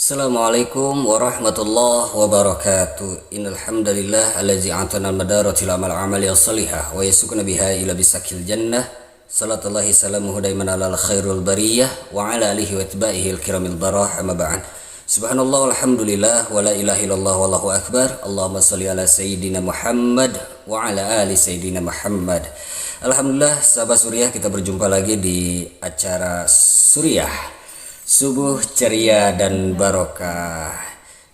Assalamualaikum warahmatullahi wabarakatuh. Innal hamdalillah allazi a'tana al-madaratil amal amali as-salihah wa yasukuna biha ila bisakil jannah. Salatullahi salamuhu daiman ala khairul bariyah wa ala alihi wa itba'ihi al-kiramil barah amma ba'd. Subhanallah walhamdulillah wa la ilaha illallah wallahu akbar. Allahumma shalli ala sayyidina Muhammad wa ala ali sayyidina Muhammad. Alhamdulillah sahabat Suriah, kita berjumpa lagi di acara Suriah Subuh ceria dan barokah.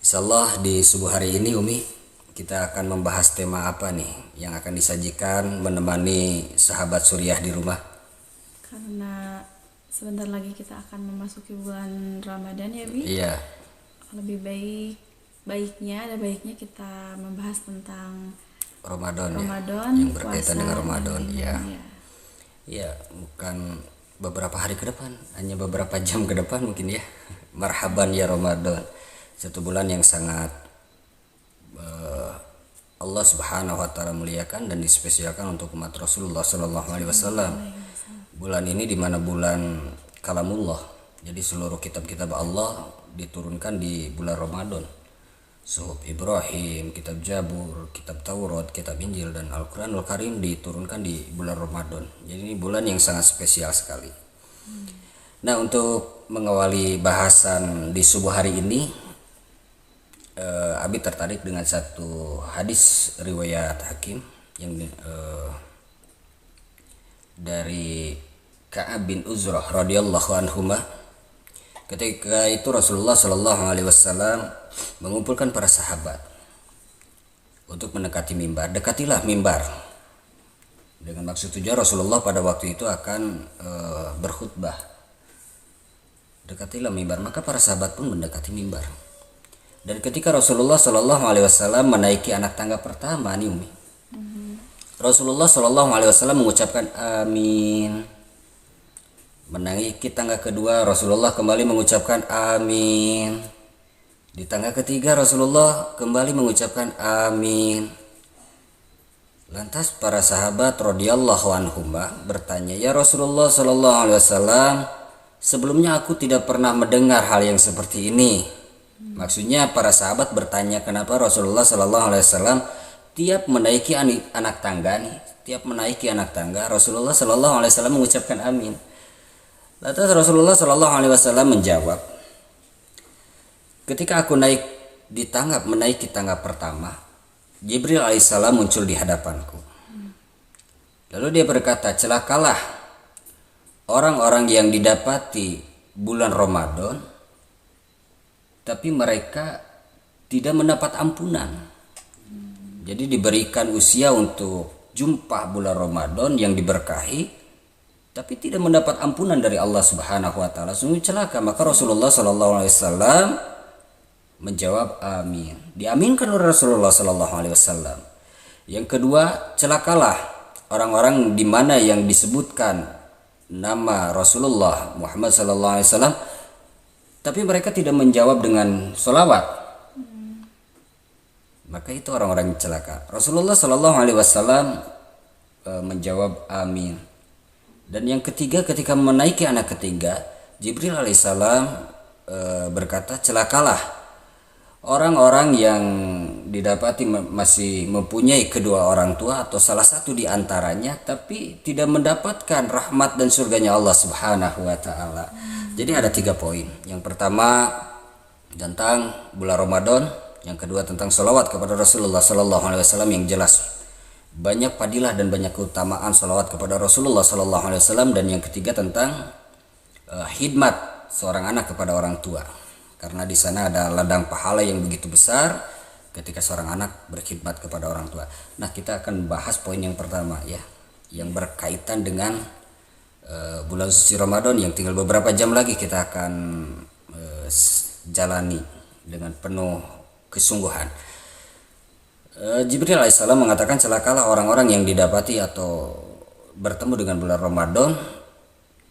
Insyaallah di subuh hari ini Umi, kita akan membahas tema apa nih yang akan disajikan menemani sahabat Suriah di rumah? Karena sebentar lagi kita akan memasuki bulan Ramadan ya Bi. Iya. Lebih baiknya kita membahas tentang Ramadan Ramadan yang berkaitan dengan Ramadan ya. Iya. Iya, bukan beberapa hari ke depan, hanya beberapa jam ke depan mungkin ya. Marhaban ya Ramadan. Satu bulan yang sangat Allah Subhanahu wa taala muliakan dan dispesialkan untuk umat Rasulullah sallallahu alaihi wasallam. Bulan ini di mana bulan kalamullah. Jadi seluruh kitab-kitab Allah diturunkan di bulan Ramadan. Suhuf Ibrahim, kitab Jabur, kitab Taurat, kitab Injil dan Al-Quranul Karim diturunkan di bulan Ramadan. Jadi ini bulan yang sangat spesial sekali. Nah, untuk mengawali bahasan di subuh hari ini, Abi tertarik dengan satu hadis riwayat Hakim yang dari Ka'ab bin Uzrah radhiyallahu anhuma. Ketika itu Rasulullah Shallallahu Alaihi Wasallam mengumpulkan para sahabat untuk mendekati mimbar. Dekatilah mimbar. Dengan maksud tujuan Rasulullah pada waktu itu akan berkhutbah. Dekatilah mimbar. Maka para sahabat pun mendekati mimbar. Dan ketika Rasulullah Shallallahu Alaihi Wasallam menaiki anak tangga pertama nih Umi, Rasulullah Shallallahu Alaihi Wasallam mengucapkan amin. Menaiki tangga kedua, Rasulullah kembali mengucapkan amin. Di tangga ketiga Rasulullah kembali mengucapkan amin. Lantas para sahabat radhiyallahu anhum bertanya, "Ya Rasulullah sallallahu alaihi wasallam, sebelumnya aku tidak pernah mendengar hal yang seperti ini." Maksudnya para sahabat bertanya kenapa Rasulullah sallallahu alaihi wasallam tiap menaiki anak tangga, Rasulullah sallallahu alaihi wasallam mengucapkan amin. Lantas Rasulullah Shallallahu Alaihi Wasallam menjawab, ketika aku menaiki tangga pertama, Jibril alaihissalam muncul di hadapanku. Lalu dia berkata, celakalah orang-orang yang didapati bulan Ramadan, tapi mereka tidak mendapat ampunan. Jadi diberikan usia untuk jumpa bulan Ramadan yang diberkahi, tapi tidak mendapat ampunan dari Allah Subhanahu wa taala, sungguh celaka. Maka Rasulullah sallallahu alaihi wasallam menjawab amin. Diaminkan oleh Rasulullah sallallahu alaihi wasallam. Yang kedua, celakalah orang-orang di mana yang disebutkan nama Rasulullah Muhammad sallallahu alaihi wasallam tapi mereka tidak menjawab dengan sholawat. Maka itu orang-orang yang celaka. Rasulullah sallallahu alaihi wasallam menjawab amin. Dan yang ketiga, ketika menaiki anak ketiga, Jibril alaihissalam berkata, celakalah orang-orang yang didapati masih mempunyai kedua orang tua atau salah satu di antaranya, tapi tidak mendapatkan rahmat dan surganya Allah Subhanahu wa taala. Jadi ada 3 poin. Yang pertama tentang bulan Ramadan, yang kedua tentang sholawat kepada Rasulullah Sallallahu Alaihi Wasallam yang jelas banyak fadilah dan banyak keutamaan salawat kepada Rasulullah Sallallahu Alaihi Wasallam, dan yang ketiga tentang khidmat seorang anak kepada orang tua, karena di sana ada ladang pahala yang begitu besar ketika seorang anak berkhidmat kepada orang tua. Nah, kita akan bahas poin yang pertama ya, yang berkaitan dengan bulan suci Ramadan yang tinggal beberapa jam lagi kita akan jalani dengan penuh kesungguhan. Jibril alaihissalam mengatakan, celakalah orang-orang yang didapati atau bertemu dengan bulan Ramadan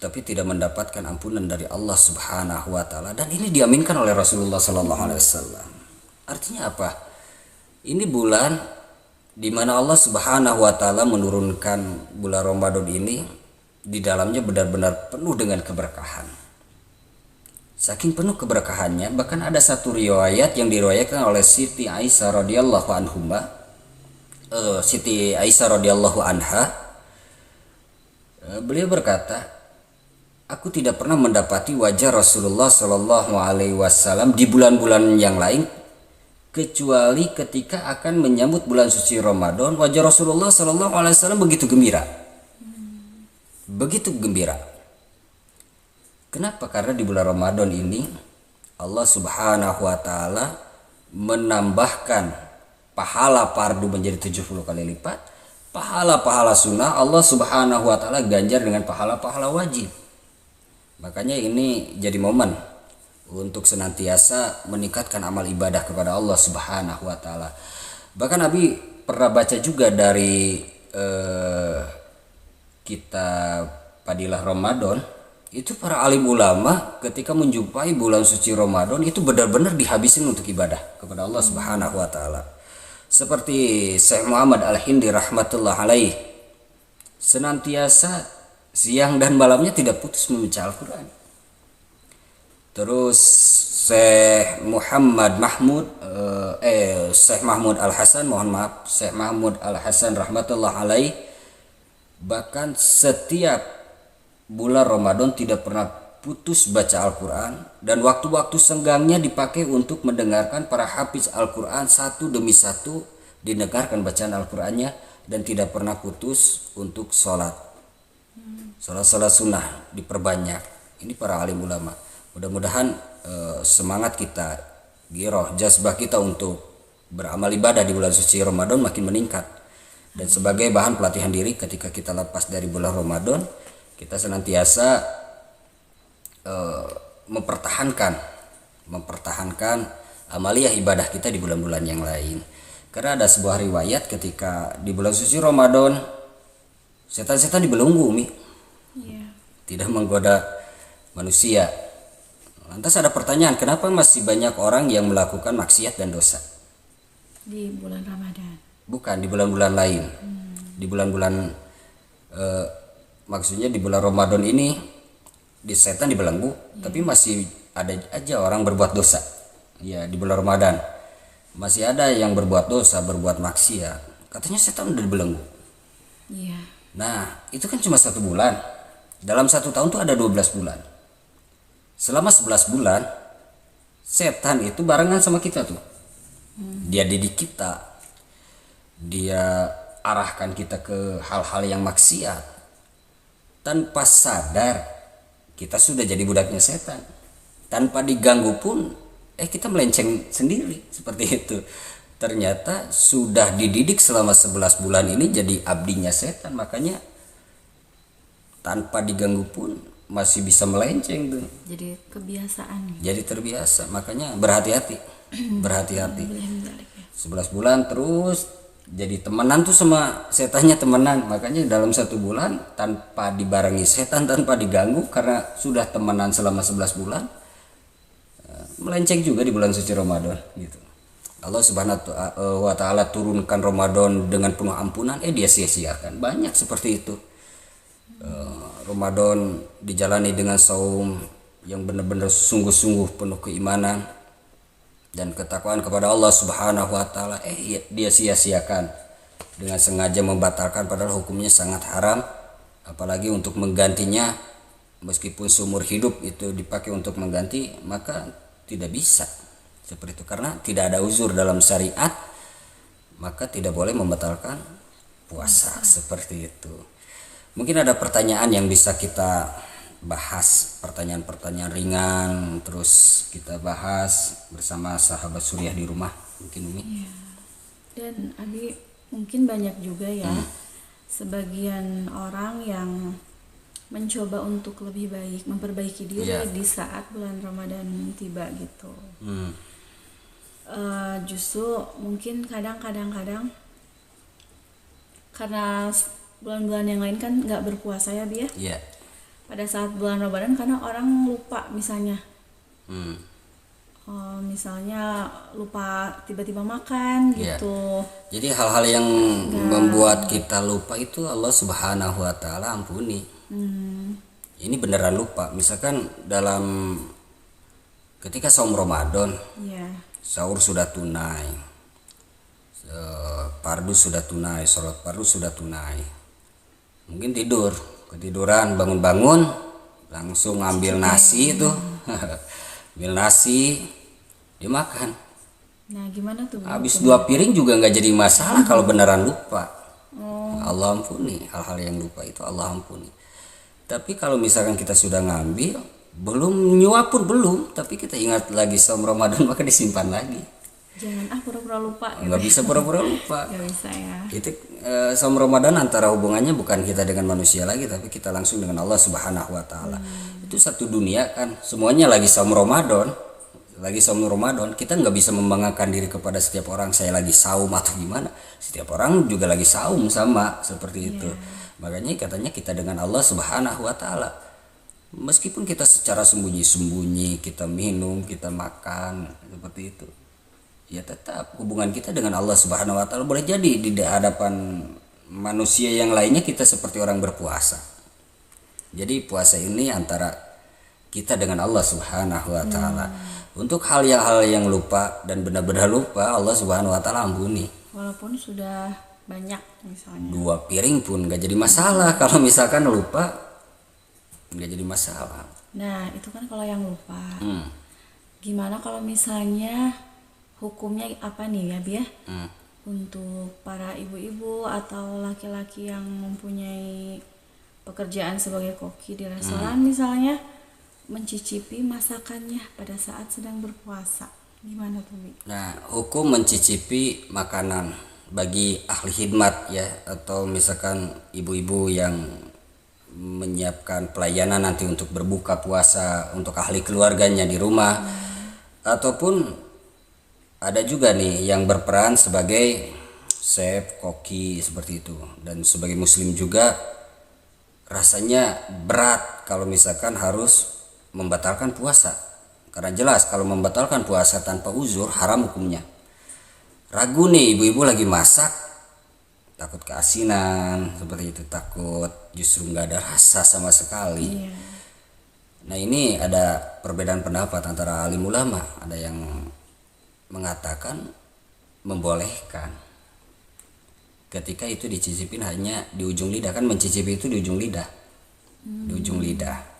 tapi tidak mendapatkan ampunan dari Allah Subhanahu wa taala, dan ini diaminkan oleh Rasulullah sallallahu alaihi wasallam. Artinya apa? Ini bulan di mana Allah Subhanahu wa taala menurunkan bulan Ramadan ini, di dalamnya benar-benar penuh dengan keberkahan. Saking penuh keberkahannya, bahkan ada satu riwayat yang diriwayatkan oleh Siti Aisyah radhiyallahu anhuma, Siti Aisyah radhiyallahu anha, beliau berkata, aku tidak pernah mendapati wajah Rasulullah Shallallahu Alaihi Wasallam di bulan-bulan yang lain kecuali ketika akan menyambut bulan suci Ramadan. Wajah Rasulullah Shallallahu Alaihi Wasallam begitu gembira, begitu gembira. Kenapa? Karena di bulan Ramadan ini Allah Subhanahu wa taala menambahkan pahala fardu menjadi 70 kali lipat. Pahala-pahala sunnah Allah Subhanahu wa taala ganjar dengan pahala-pahala wajib. Makanya ini jadi momen untuk senantiasa meningkatkan amal ibadah kepada Allah Subhanahu wa taala. Bahkan Nabi pernah baca juga dari kitab Fadilah Ramadan, itu para alim ulama ketika menjumpai bulan suci Ramadan itu benar-benar dihabisin untuk ibadah kepada Allah Subhanahu wa taala. Seperti Syekh Muhammad Al-Hindi rahmatullah alaih, senantiasa siang dan malamnya tidak putus membaca Al-Qur'an. Terus Syekh Mahmud Al-Hasan, Syekh Mahmud Al-Hasan rahmatullah alaih, bahkan setiap bulan Ramadan tidak pernah putus baca Al-Quran, dan waktu-waktu senggangnya dipakai untuk mendengarkan para hafiz Al-Quran satu demi satu, didengarkan bacaan Al-Qurannya, dan tidak pernah putus untuk sholat sunnah diperbanyak. Ini para alim ulama. Mudah-mudahan semangat kita, giroh, jazbah kita untuk beramal ibadah di bulan suci Ramadan makin meningkat, dan sebagai bahan pelatihan diri ketika kita lepas dari bulan Ramadan, kita senantiasa mempertahankan amaliyah ibadah kita di bulan-bulan yang lain. Karena ada sebuah riwayat ketika di bulan suci Ramadan setan-setan dibelenggu, tidak menggoda manusia. Lantas ada pertanyaan, kenapa masih banyak orang yang melakukan maksiat dan dosa di bulan Ramadan? Bukan di bulan-bulan lain. Di bulan-bulan maksudnya di bulan Ramadan ini di setan dibelenggu, tapi masih ada aja orang berbuat dosa. Ya, di bulan Ramadan masih ada yang berbuat dosa, berbuat maksiat. Katanya setan udah dibelenggu. Iya. Nah, itu kan cuma 1 bulan. Dalam 1 tahun tuh ada 12 bulan. Selama 11 bulan setan itu barengan sama kita tuh. Dia didik kita. Dia arahkan kita ke hal-hal yang maksiat. Tanpa sadar kita sudah jadi budaknya setan. Tanpa diganggu pun kita melenceng sendiri seperti itu. Ternyata sudah dididik selama 11 bulan ini jadi abdinya setan. Makanya tanpa diganggu pun masih bisa melenceng tuh. Jadi kebiasaan. Jadi terbiasa. Makanya berhati-hati. Berhati-hati. 11 bulan terus jadi temenan tuh sama setannya, temenan. Makanya dalam 1 bulan tanpa dibarengi setan, tanpa diganggu, karena sudah temenan selama 11 bulan, melenceng juga di bulan suci Ramadan gitu. Allah Subhanahu wa taala turunkan Ramadan dengan penuh ampunan, dia sia-siakan. Banyak seperti itu. Ramadan dijalani dengan saum yang benar-benar sungguh-sungguh penuh keimanan dan ketakwaan kepada Allah Subhanahu wa taala, dia sia-siakan dengan sengaja membatalkan, padahal hukumnya sangat haram. Apalagi untuk menggantinya, meskipun seumur hidup itu dipakai untuk mengganti, maka tidak bisa seperti itu. Karena tidak ada uzur dalam syariat, maka tidak boleh membatalkan puasa seperti itu. Mungkin ada pertanyaan yang bisa kita bahas, pertanyaan-pertanyaan ringan, terus kita bahas bersama sahabat Suriah di rumah, mungkin Umi. Iya. Dan Abi, mungkin banyak juga ya sebagian orang yang mencoba untuk lebih baik, memperbaiki diri di saat bulan Ramadan tiba gitu. Justru mungkin kadang-kadang karena bulan-bulan yang lain kan nggak berpuasa ya Bi ya. Iya. Pada saat bulan Ramadan karena orang lupa misalnya, misalnya lupa tiba-tiba makan gitu. Jadi hal-hal yang membuat kita lupa itu Allah Subhanahu wa taala ampuni. Ini beneran lupa. Misalkan dalam ketika saum Ramadan, Iya. sahur sudah tunai, fardu sudah tunai, sholat fardu sudah tunai. Mungkin ketiduran, bangun-bangun langsung ngambil nasi itu, ambil nasi dimakan. Nah, gimana tuh? Habis 2 piring juga nggak jadi masalah kalau beneran lupa. Oh, Allah ampuni, hal-hal yang lupa itu Allah ampuni. Tapi kalau misalkan kita sudah ngambil, belum nyuap pun belum, tapi kita ingat lagi saum Ramadan maka disimpan lagi. jangan pura-pura lupa. Nggak bisa pura-pura lupa. Nggak bisa ya. Itu saum Ramadan antara hubungannya bukan kita dengan manusia lagi, tapi kita langsung dengan Allah Subhanahu wa taala. Itu satu dunia kan, semuanya lagi saum Ramadan. Lagi saum Ramadan, kita nggak bisa membanggakan diri kepada setiap orang saya lagi saum atau gimana. Setiap orang juga lagi saum sama seperti itu. Makanya katanya kita dengan Allah Subhanahu wa taala. Meskipun kita secara sembunyi-sembunyi, kita minum, kita makan seperti itu. Ya tetap hubungan kita dengan Allah Subhanahu wa taala boleh jadi di hadapan manusia yang lainnya kita seperti orang berpuasa. Jadi puasa ini antara kita dengan Allah Subhanahu wa taala. Untuk hal yang lupa dan benar-benar lupa, Allah Subhanahu wa taala ampuni. Walaupun sudah banyak misalnya. 2 piring pun gak jadi masalah. Kalau misalkan lupa gak jadi masalah. Nah, itu kan kalau yang lupa. Hmm. Gimana kalau misalnya hukumnya apa nih ya, Bi ya? Hmm. Untuk para ibu-ibu atau laki-laki yang mempunyai pekerjaan sebagai koki di restoran misalnya, mencicipi masakannya pada saat sedang berpuasa. Gimana tuh, Bi? Nah, hukum mencicipi makanan bagi ahli khidmat ya, atau misalkan ibu-ibu yang menyiapkan pelayanan nanti untuk berbuka puasa untuk ahli keluarganya di rumah, ataupun ada juga nih yang berperan sebagai chef, koki seperti itu. Dan sebagai muslim juga rasanya berat kalau misalkan harus membatalkan puasa, karena jelas kalau membatalkan puasa tanpa uzur haram hukumnya. Ragu nih ibu-ibu lagi masak, takut keasinan seperti itu, takut justru nggak ada rasa sama sekali. Iya. Nah ini ada perbedaan pendapat antara alim ulama. Ada yang mengatakan membolehkan ketika itu dicicipin hanya di ujung lidah, kan mencicipi itu di ujung lidah, di ujung lidah.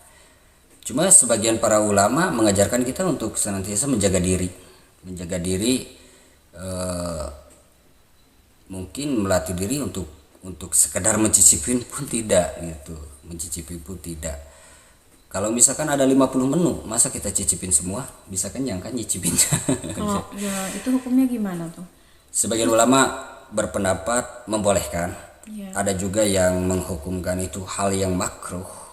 Cuma sebagian para ulama mengajarkan kita untuk senantiasa menjaga diri, mungkin melatih diri untuk sekedar mencicipin pun tidak gitu, mencicipi pun tidak. Kalau misalkan ada 50 menu, masa kita cicipin semua? Bisa kenyang kan nyicipinnya. Kalau ya itu hukumnya gimana tuh? Sebagian ulama berpendapat membolehkan. Iya. Ada juga yang menghukumkan itu hal yang makruh.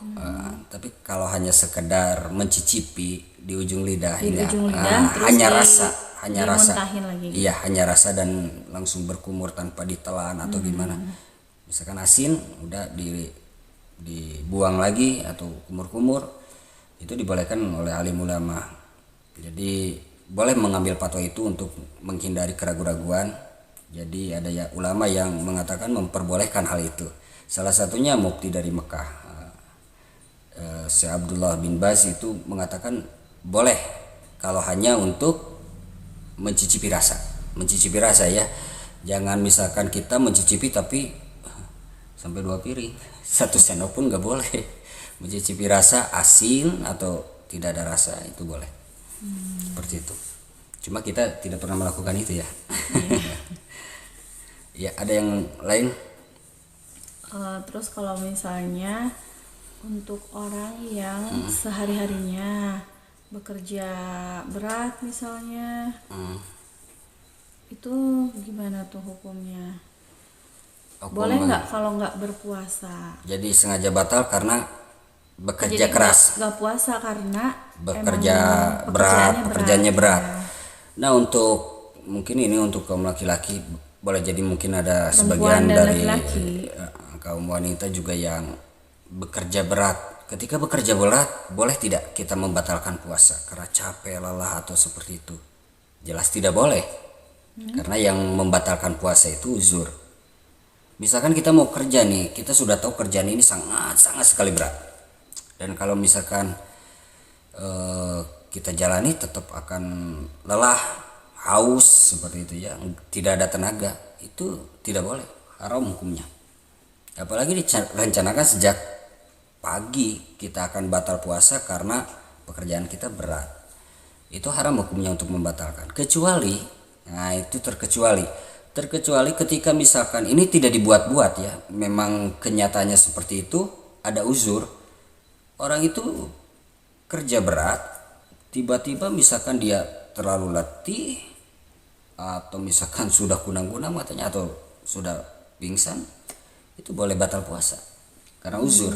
Tapi kalau hanya sekedar mencicipi di ujung lidah, Di ini ujung lidah, terus hanya rasa, dimuntahin lagi. iya hanya rasa dan langsung berkumur tanpa ditelan atau gimana. Misalkan asin, udah dibuang lagi atau kumur-kumur, itu dibolehkan oleh alim ulama. Jadi boleh mengambil fatwa itu untuk menghindari keraguan-raguan. Jadi ada ya ulama yang mengatakan memperbolehkan hal itu. Salah satunya mufti dari Mekah, Syekh Abdullah bin Baz, itu mengatakan boleh kalau hanya untuk mencicipi rasa ya. Jangan misalkan kita mencicipi tapi sampai 2 piring, 1 sendok pun nggak boleh. Mencicipi rasa asin atau tidak ada rasa itu boleh. Seperti itu. Cuma kita tidak pernah melakukan itu ya. Ya, ada yang lain? Terus kalau misalnya untuk orang yang sehari-harinya bekerja berat misalnya, itu gimana tuh hukumnya? Boleh nggak kalau nggak berpuasa? Jadi sengaja batal karena bekerja Jadi keras, nggak puasa karena bekerja emang berat, pekerjaannya berat. ya. Nah, untuk mungkin ini untuk kaum laki-laki, boleh jadi mungkin ada Perempuan sebagian dan dari laki-laki. kaum wanita juga yang bekerja berat. Ketika bekerja berat, boleh tidak kita membatalkan puasa karena capek, lelah atau seperti itu? Jelas tidak boleh. Karena yang membatalkan puasa itu uzur. Misalkan kita mau kerja nih, kita sudah tahu kerjaan ini sangat sekali berat. Dan kalau misalkan kita jalani tetap akan lelah, haus seperti itu ya, tidak ada tenaga, itu tidak boleh, haram hukumnya. Apalagi direncanakan sejak pagi kita akan batal puasa karena pekerjaan kita berat, itu haram hukumnya untuk membatalkan. Kecuali, nah itu terkecuali ketika misalkan ini tidak dibuat-buat ya, memang kenyataannya seperti itu, ada uzur, orang itu kerja berat, tiba-tiba misalkan dia terlalu letih atau misalkan sudah kunang-kunang matanya atau sudah pingsan, itu boleh batal puasa karena uzur.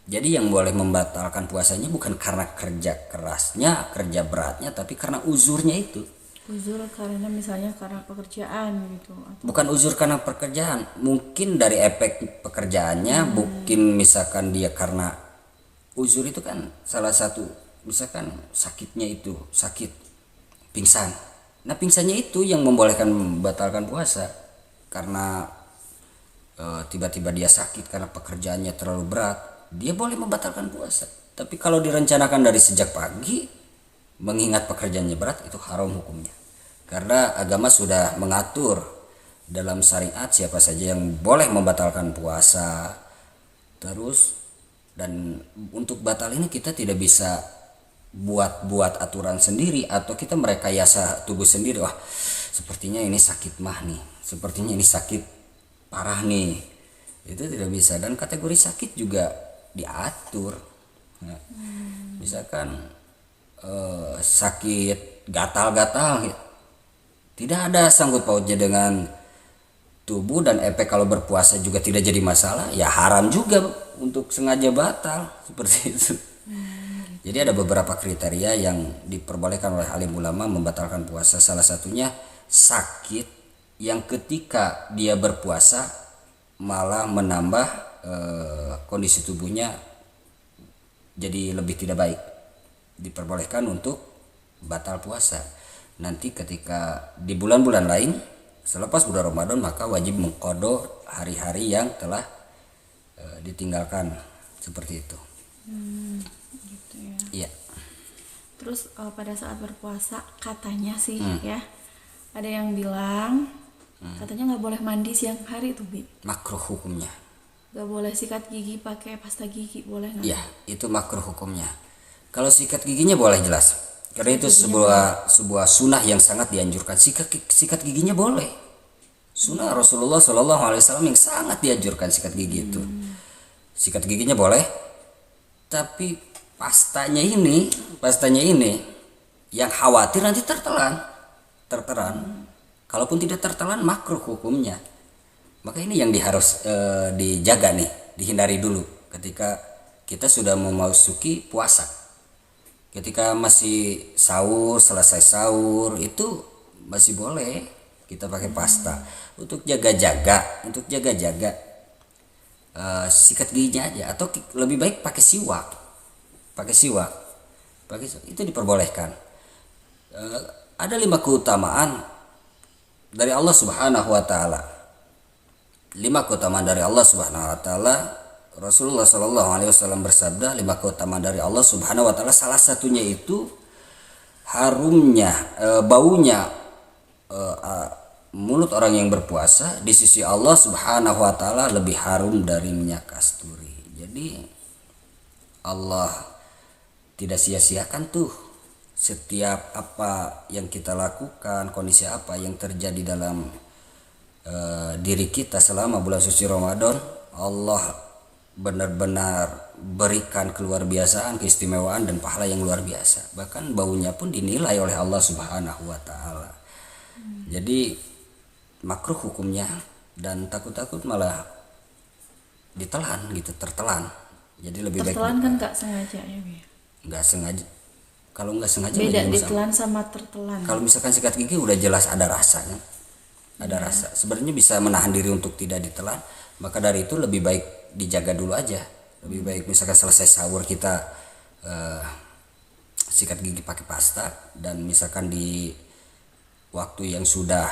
Jadi yang boleh membatalkan puasanya bukan karena kerja kerasnya, kerja beratnya, tapi karena uzurnya itu. Uzur karena misalnya karena pekerjaan gitu atau Bukan uzur karena pekerjaan, mungkin dari efek pekerjaannya, mungkin misalkan dia karena uzur itu kan salah satu, misalkan sakitnya itu sakit pingsan. Nah pingsannya itu yang membolehkan membatalkan puasa karena tiba-tiba dia sakit karena pekerjaannya terlalu berat, dia boleh membatalkan puasa. Tapi kalau direncanakan dari sejak pagi, mengingat pekerjaannya berat, itu haram hukumnya. Karena agama sudah mengatur dalam syariat siapa saja yang boleh membatalkan puasa. Terus, dan untuk batal ini kita tidak bisa buat aturan sendiri atau kita merekayasa tubuh sendiri. Wah, sepertinya ini sakit mah nih, sepertinya ini sakit parah nih. Itu tidak bisa, dan kategori sakit juga diatur. Nah, misalkan sakit gatal-gatal, tidak ada sangkut pautnya dengan tubuh, dan efek kalau berpuasa juga tidak jadi masalah, ya haram juga untuk sengaja batal seperti itu. Jadi ada beberapa kriteria yang diperbolehkan oleh alim ulama membatalkan puasa. Salah satunya sakit yang ketika dia berpuasa malah menambah kondisi tubuhnya jadi lebih tidak baik, diperbolehkan untuk batal puasa. Nanti ketika di bulan-bulan lain selepas bulan Ramadan, maka wajib mengqadha hari-hari yang telah ditinggalkan seperti itu. gitu ya. Iya. Terus pada saat berpuasa katanya sih ya, ada yang bilang katanya nggak boleh mandi siang hari tuh Bi. Makruh hukumnya. Nggak boleh sikat gigi pakai pasta gigi, boleh nggak? Iya, itu makruh hukumnya. Kalau sikat giginya boleh jelas. Karena itu sebuah sunnah yang sangat dianjurkan. Sikat giginya boleh. Sunnah Rasulullah SAW yang sangat dianjurkan sikat gigi itu. Sikat giginya boleh. Tapi pastanya ini yang khawatir nanti tertelan. Kalaupun tidak tertelan, makruh hukumnya. Maka ini yang harus dijaga nih, dihindari dulu ketika kita sudah memasuki puasa. Ketika masih sahur, selesai sahur, itu masih boleh kita pakai pasta. Untuk jaga-jaga sikat giginya aja, atau lebih baik pakai siwak. Itu diperbolehkan. Ada 5 keutamaan dari Allah Subhanahu wa taala. 5 keutamaan dari Allah Subhanahu wa taala. Rasulullah Shallallahu alaihi wasallam bersabda, 5 keutamaan dari Allah Subhanahu wa taala, salah satunya itu harumnya, baunya mulut orang yang berpuasa di sisi Allah Subhanahu wa taala lebih harum dari minyak kasturi. Jadi Allah tidak sia-siakan tuh setiap apa yang kita lakukan, kondisi apa yang terjadi dalam diri kita selama bulan suci Ramadan. Allah benar-benar berikan keluar biasaan, keistimewaan dan pahala yang luar biasa. Bahkan baunya pun dinilai oleh Allah Subhanahu wa taala. Jadi makruh hukumnya, dan takut-takut malah ditelan gitu, tertelan. Jadi lebih baik Tertelan kan nggak sengaja ya Bi? nggak sengaja. Kalau nggak sengaja Beda jadi ditelan sama tertelan. kalau misalkan sikat gigi udah jelas ada rasanya, rasa sebenarnya bisa menahan diri untuk tidak ditelan. Maka dari itu lebih baik dijaga dulu aja. Lebih baik misalkan selesai sahur kita sikat gigi pakai pasta, dan misalkan di waktu yang sudah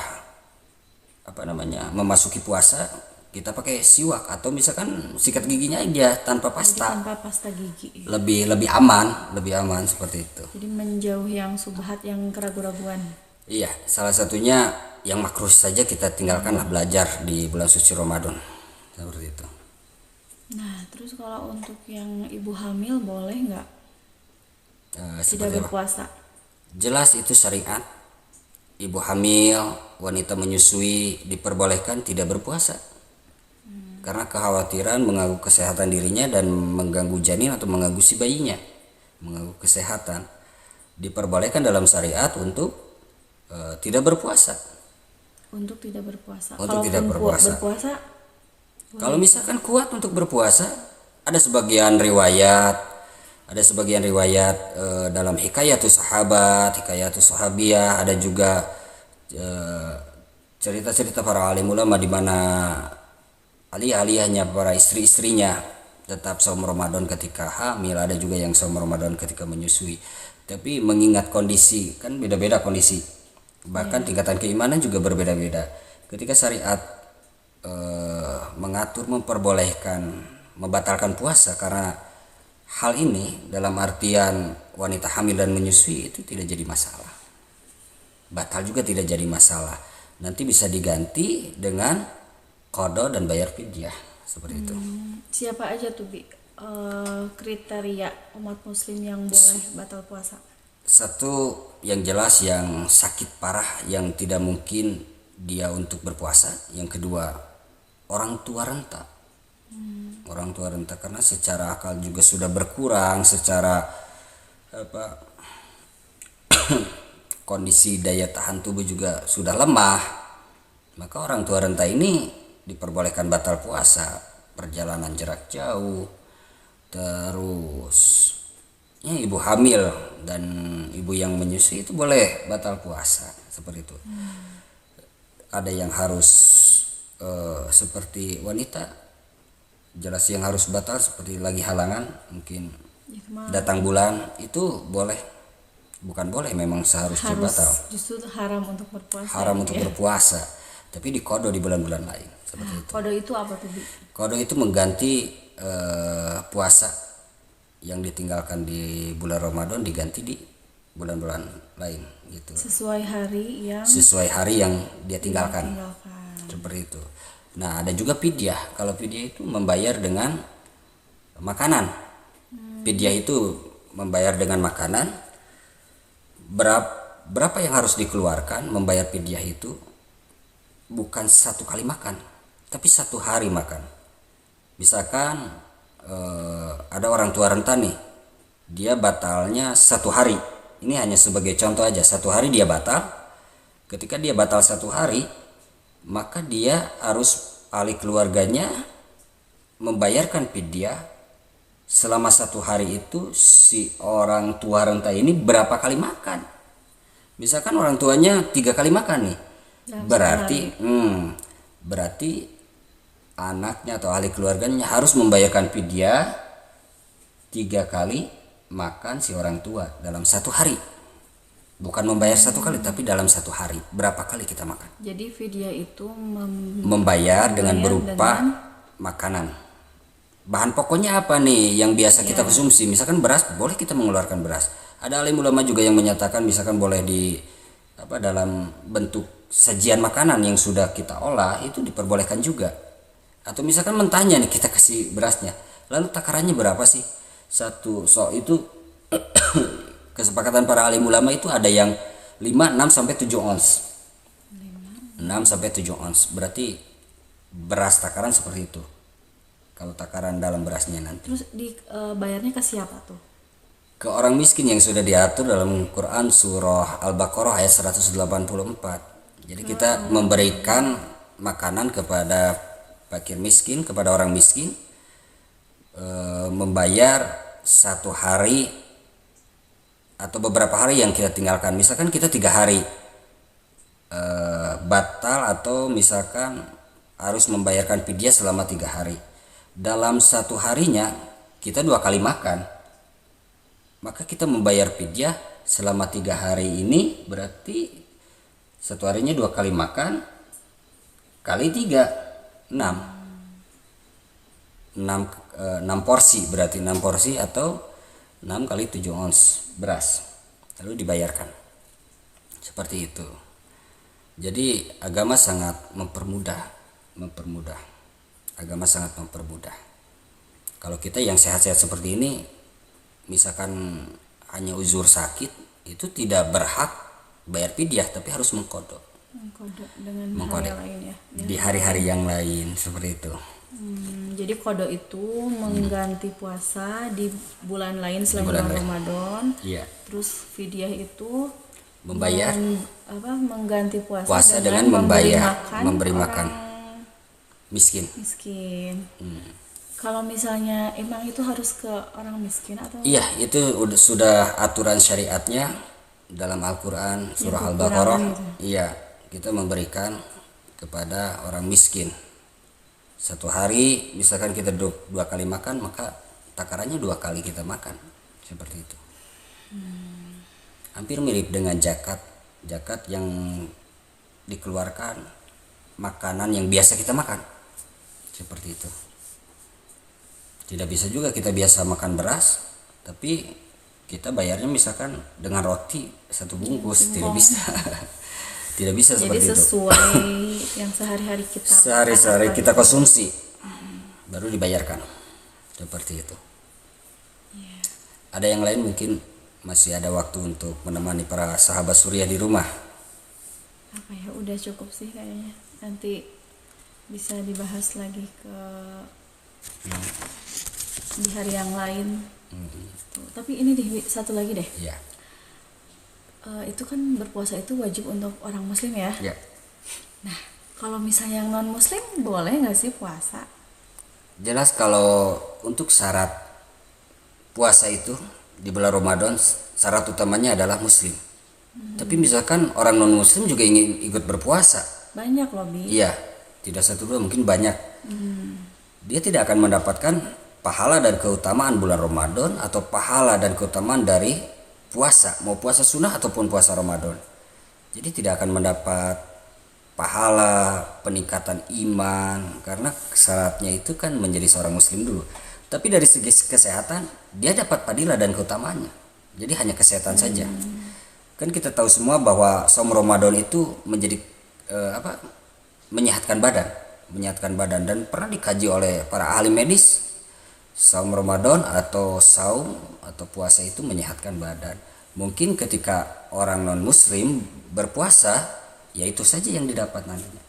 memasuki puasa kita pakai siwak atau misalkan sikat giginya aja tanpa Jadi pasta. tanpa pasta gigi. Lebih aman seperti itu. Jadi menjauh yang subhat, yang keraguan-raguan. Iya, salah satunya yang makruh saja kita tinggalkanlah, belajar di bulan suci Ramadan. Seperti itu. Nah, terus kalau untuk yang ibu hamil boleh nggak tidak Seperti apa? berpuasa? Jelas itu syariat. Ibu hamil, wanita menyusui diperbolehkan tidak berpuasa. Karena kekhawatiran mengganggu kesehatan dirinya dan mengganggu janin atau mengganggu si bayinya, mengganggu kesehatan. Diperbolehkan dalam syariat untuk tidak berpuasa. Untuk tidak berpuasa. Untuk tidak Kalaupun berpuasa. berpuasa, Kalau misalkan kuat untuk berpuasa, ada sebagian riwayat, dalam Hikayatus Sahabat, Hikayatus Sahabiyah, ada juga cerita-cerita para alim ulama di mana alih-alihnya para istri-istrinya tetap saum Ramadan ketika hamil, ada juga yang saum Ramadan ketika menyusui. Tapi mengingat kondisi, kan beda-beda kondisi. Bahkan tingkatan keimanan juga berbeda-beda. Ketika syariat mengatur, memperbolehkan, membatalkan puasa karena hal ini dalam artian wanita hamil dan menyusui, itu tidak jadi masalah. Batal juga tidak jadi masalah. Nanti bisa diganti dengan qada dan bayar fidyah, seperti itu. siapa aja tuh kriteria umat muslim yang boleh batal puasa? Satu, yang jelas yang sakit parah yang tidak mungkin dia untuk berpuasa. Yang kedua, orang tua renta. Orang tua renta karena secara akal juga sudah berkurang, secara kondisi daya tahan tubuh juga sudah lemah. Maka orang tua renta ini diperbolehkan batal puasa. Perjalanan jarak jauh, terus ibu hamil dan ibu yang menyusui itu boleh batal puasa, seperti itu. Ada yang harus seperti wanita, jelas yang harus batal seperti lagi halangan, mungkin datang bulan, itu boleh, bukan boleh, memang seharusnya batal. Justru haram untuk berpuasa. Haram untuk berpuasa, tapi dikodo di bulan-bulan lain, seperti itu. Kode itu apa tuh, Bi? Kodo itu mengganti puasa yang ditinggalkan di bulan Ramadan diganti di bulan-bulan lain, gitu. Sesuai hari yang dia tinggalkan. Seperti itu. Nah, ada juga fidyah. Kalau fidyah itu membayar dengan makanan. Fidyah itu membayar dengan makanan. Berapa yang harus dikeluarkan membayar fidyah itu bukan satu kali makan, tapi satu hari makan. Misalkan ada orang tua renta nih, dia batalnya satu hari. Ini hanya sebagai contoh aja, satu hari dia batal. Ketika dia batal satu hari, maka dia harus ahli keluarganya membayarkan fidyah selama satu hari itu. Si orang tua renta ini berapa kali makan? Misalkan orang tuanya 3 kali makan nih, berarti anaknya atau ahli keluarganya harus membayarkan fidyah 3 kali makan si orang tua dalam satu hari. Bukan membayar satu kali, tapi dalam satu hari berapa kali kita makan. Jadi fidyah itu membayar dengan berupa makanan. Bahan pokoknya apa nih yang biasa kita konsumsi? Misalkan beras, boleh kita mengeluarkan beras. Ada alim ulama juga yang menyatakan misalkan boleh di dalam bentuk sajian makanan yang sudah kita olah, itu diperbolehkan juga. Atau misalkan mentahnya nih kita kasih berasnya, lalu takarannya berapa sih satu sok itu? Kesepakatan para alim ulama itu ada yang 5, 6 sampai 7 ons. 6 sampai 7 ons berarti beras takaran seperti itu. Kalau takaran dalam berasnya nanti. Terus bayarnya ke siapa tuh? Ke orang miskin yang sudah diatur dalam Quran surah Al-Baqarah ayat 184. Jadi kita memberikan makanan kepada fakir miskin, kepada orang miskin, membayar satu hari atau beberapa hari yang kita tinggalkan. Misalkan kita 3 hari batal, atau misalkan harus membayarkan fidyah selama 3 hari. Dalam satu harinya kita 2 kali makan, maka kita membayar fidyah selama 3 hari ini, berarti satu harinya 2 kali makan kali 3, 6. 6 porsi, berarti 6 porsi atau 6 kali 7 ons beras, lalu dibayarkan. Seperti itu. Jadi agama sangat mempermudah. Agama sangat mempermudah. Kalau kita yang sehat-sehat seperti ini, misalkan hanya uzur sakit, itu tidak berhak bayar fidyah, tapi harus mengkodok dengan hari lain ya. di hari-hari yang lain, seperti itu. Jadi kodok itu mengganti puasa di bulan lain selain bulan Ramadan. Iya. Terus fidyah itu Membayar mengganti puasa dengan memberi makan miskin. Kalau misalnya emang itu harus ke orang miskin atau? Iya, itu sudah aturan syariatnya dalam Al-Quran surah Al-Baqarah. Gitu. Iya, kita memberikan kepada orang miskin. Satu hari misalkan kita 2 kali makan, maka takarannya 2 kali kita makan, seperti itu. Hampir mirip dengan zakat yang dikeluarkan makanan yang biasa kita makan, seperti itu. Tidak bisa juga kita biasa makan beras, tapi kita bayarnya misalkan dengan roti 1 bungkus, tidak bisa. Tidak bisa jadi seperti itu. Jadi sesuai yang sehari-hari kita konsumsi, baru dibayarkan, seperti itu. Ada yang lain mungkin masih ada waktu untuk menemani para sahabat Suriah di rumah. Udah cukup sih kayaknya. Nanti bisa dibahas lagi di hari yang lain. Tapi ini satu lagi deh. Ya. Itu kan berpuasa itu wajib untuk orang muslim ya. Ya. Nah, kalau misalnya yang non muslim boleh nggak sih puasa? Jelas kalau untuk syarat puasa itu di bulan Ramadan, syarat utamanya adalah muslim. Tapi misalkan orang non muslim juga ingin ikut berpuasa. Banyak loh, Bi. Iya, tidak 1 2, mungkin banyak. Dia tidak akan mendapatkan pahala dan keutamaan bulan Ramadan atau pahala dan keutamaan dari puasa, mau puasa sunnah ataupun puasa Ramadan. Jadi tidak akan mendapat pahala, peningkatan iman, karena syaratnya itu kan menjadi seorang muslim dulu. Tapi dari segi kesehatan dia dapat fadilah dan keutamaannya. Jadi hanya kesehatan saja. Kan kita tahu semua bahwa saum Ramadan itu menjadi menyehatkan badan dan pernah dikaji oleh para ahli medis. Saum Ramadan atau puasa itu menyehatkan badan. Mungkin ketika orang non muslim berpuasa, ya itu saja yang didapat nantinya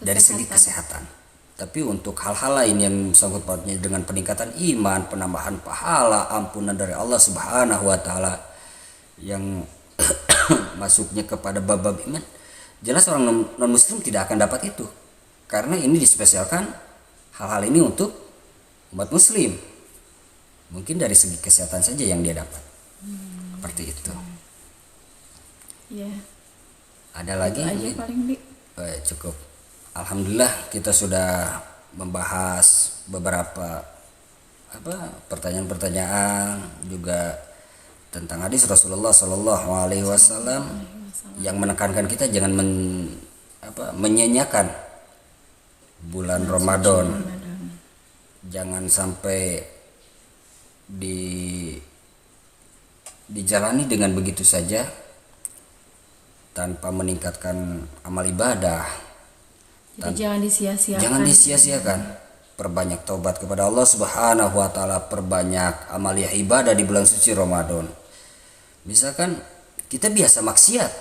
dari segi kesehatan. Tapi untuk hal-hal lain yang sangkut pautnya dengan peningkatan iman, penambahan pahala, ampunan dari Allah Subhanahu wa taala yang masuknya kepada bab-bab iman, jelas orang non muslim tidak akan dapat itu. Karena ini dispesialkan hal-hal ini untuk umat muslim. Mungkin dari segi kesehatan saja yang dia dapat. Seperti itu. Iya. Ada lagi? Itu aja paling, Bi. Cukup. Alhamdulillah kita sudah membahas beberapa pertanyaan-pertanyaan juga tentang hadis Rasulullah Shallallahu Alaihi Wasallam yang menekankan kita jangan menyanyiakan bulan Ramadan. Jangan sampai dijalani dengan begitu saja tanpa meningkatkan amal ibadah. Jadi jangan disia-siakan. Jangan disia-siakan. Perbanyak taubat kepada Allah Subhanahu wa taala, perbanyak amaliyah ibadah di bulan suci Ramadan. Misalkan kita biasa maksiat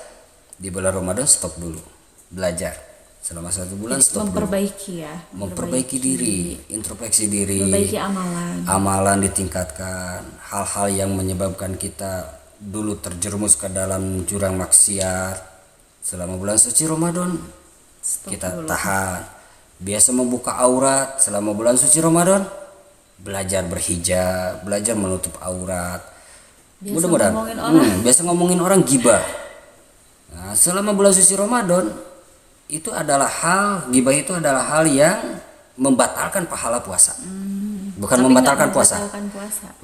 di bulan Ramadan, stop dulu. Belajar selama 1 bulan, stop memperbaiki dulu. Ya, memperbaiki diri, introspeksi diri, memperbaiki amalan ditingkatkan. Hal-hal yang menyebabkan kita dulu terjerumus ke dalam jurang maksiat selama bulan suci Ramadan, kita dulu. Tahan. Biasa membuka aurat selama bulan suci Ramadan, belajar berhijab, belajar menutup aurat. Mudah-mudahan biasa ngomongin orang gibah. Nah, selama bulan suci Ramadan itu adalah gibah itu adalah hal yang membatalkan pahala puasa. Bukan membatalkan puasa.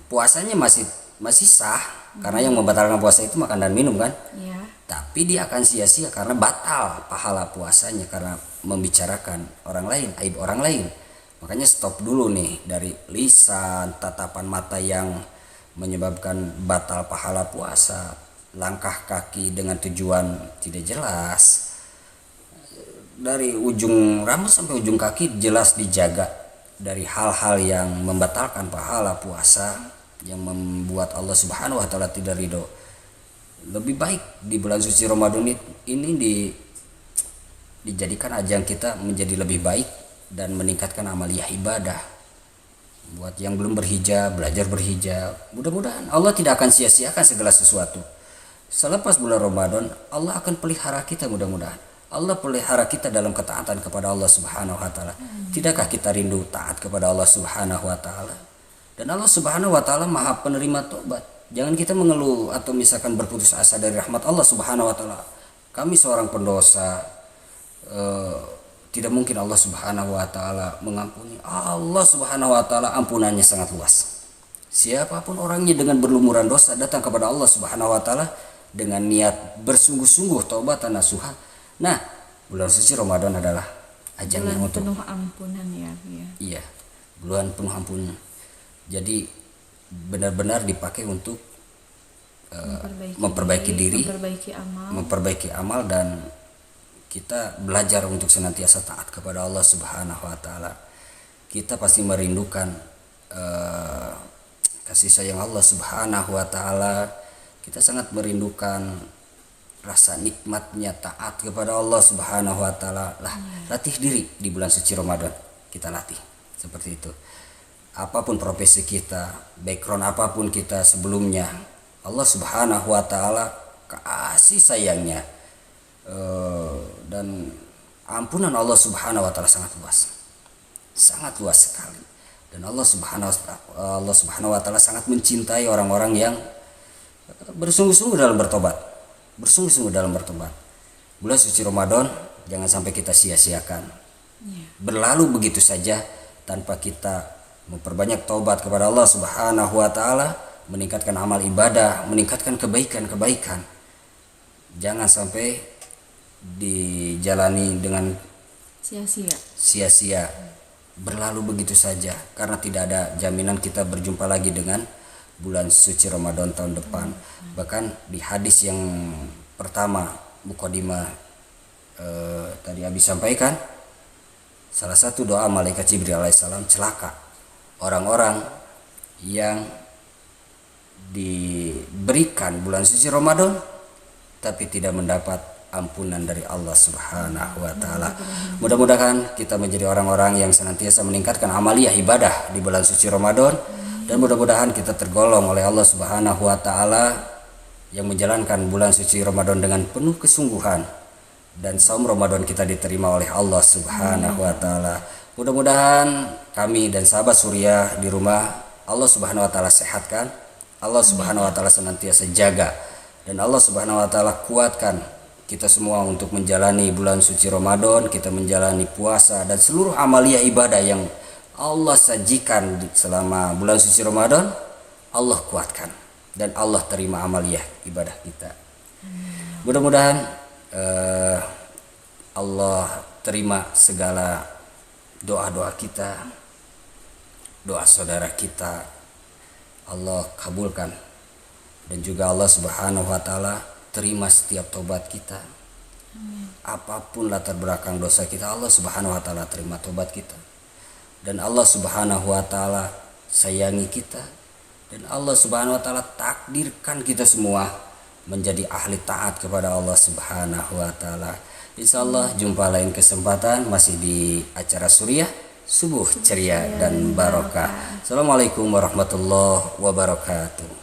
Puasanya masih sah, karena yang membatalkan puasa itu makan dan minum kan. Ya. Tapi dia akan sia-sia karena batal pahala puasanya karena membicarakan orang lain, aib orang lain. Makanya stop dulu nih dari lisan, tatapan mata yang menyebabkan batal pahala puasa, langkah kaki dengan tujuan tidak jelas, dari ujung rambut sampai ujung kaki jelas dijaga dari hal-hal yang membatalkan pahala puasa, yang membuat Allah Subhanahu wa taala tidak ridho. Lebih baik di bulan suci Ramadan ini dijadikan ajang kita menjadi lebih baik dan meningkatkan amaliyah ibadah. Buat yang belum berhijab, belajar berhijab. Mudah-mudahan Allah tidak akan sia-siakan segala sesuatu. Selepas bulan Ramadan, Allah akan pelihara kita mudah-mudahan. Allah pelihara kita dalam ketaatan kepada Allah Subhanahu wa taala. Tidakkah kita rindu taat kepada Allah Subhanahu wa taala? Dan Allah Subhanahu wa taala Maha penerima tobat. Jangan kita mengeluh atau misalkan berputus asa dari rahmat Allah Subhanahu wa taala. Kami seorang pendosa, tidak mungkin Allah Subhanahu wa taala mengampuni. Allah Subhanahu wa taala ampunannya sangat luas. Siapapun orangnya dengan berlumuran dosa datang kepada Allah Subhanahu wa taala dengan niat bersungguh-sungguh taubatan nasuha. Nah, bulan suci Ramadan adalah ajangnya bulan untuk penuh ampunan ya. iya, bulan penuh ampunan. Jadi benar-benar dipakai untuk memperbaiki diri, memperbaiki amal dan kita belajar untuk senantiasa taat kepada Allah Subhanahu wa taala. Kita pasti merindukan kasih sayang Allah Subhanahu wa taala. Kita sangat merindukan rasa nikmatnya taat kepada Allah Subhanahu wa taala. Latih diri di bulan suci Ramadan. Kita latih seperti itu. Apapun profesi kita, background apapun kita sebelumnya, Allah Subhanahu wa taala kasih sayangnya dan ampunan Allah Subhanahu wa taala sangat luas sekali. Dan Allah Subhanahu wa taala sangat mencintai orang-orang yang bersungguh-sungguh dalam bertobat. Bulan suci Ramadan jangan sampai kita sia-siakan. Berlalu begitu saja tanpa kita memperbanyak taubat kepada Allah Subhanahu wa taala, meningkatkan amal ibadah, meningkatkan kebaikan. Jangan sampai dijalani dengan sia-sia, berlalu begitu saja, karena tidak ada jaminan kita berjumpa lagi dengan bulan suci Ramadan tahun depan. Bahkan di hadis yang pertama mukadimah tadi Abi sampaikan, salah satu doa malaikat Jibril alaihissalam, celaka orang-orang yang diberikan bulan suci Ramadan tapi tidak mendapat ampunan dari Allah Subhanahu wa taala. Mudah-mudahan kita menjadi orang-orang yang senantiasa meningkatkan amaliyah ibadah di bulan suci Ramadan, dan mudah-mudahan kita tergolong oleh Allah Subhanahu wa taala yang menjalankan bulan suci Ramadan dengan penuh kesungguhan, dan saum Ramadan kita diterima oleh Allah Subhanahu wa taala. Mudah-mudahan kami dan sahabat Surya di rumah Allah Subhanahu wa taala sehatkan, Allah Subhanahu wa taala senantiasa jaga, dan Allah Subhanahu wa taala kuatkan kita semua untuk menjalani bulan suci Ramadan, kita menjalani puasa dan seluruh amaliyah ibadah yang Allah sajikan selama bulan suci Ramadan. Allah kuatkan dan Allah terima amaliyah ibadah kita. Mudah-mudahan Allah terima segala doa-doa kita, doa saudara kita, Allah kabulkan, dan juga Allah Subhanahu wa taala terima setiap tobat kita. Apapun latar belakang dosa kita, Allah Subhanahu wa taala terima tobat kita, dan Allah Subhanahu wa taala sayangi kita, dan Allah Subhanahu wa taala takdirkan kita semua menjadi ahli taat kepada Allah Subhanahu wa taala. Insyaallah jumpa lain kesempatan masih di acara Surya Subuh Ceria dan Barokah. Assalamualaikum warahmatullahi wabarakatuh.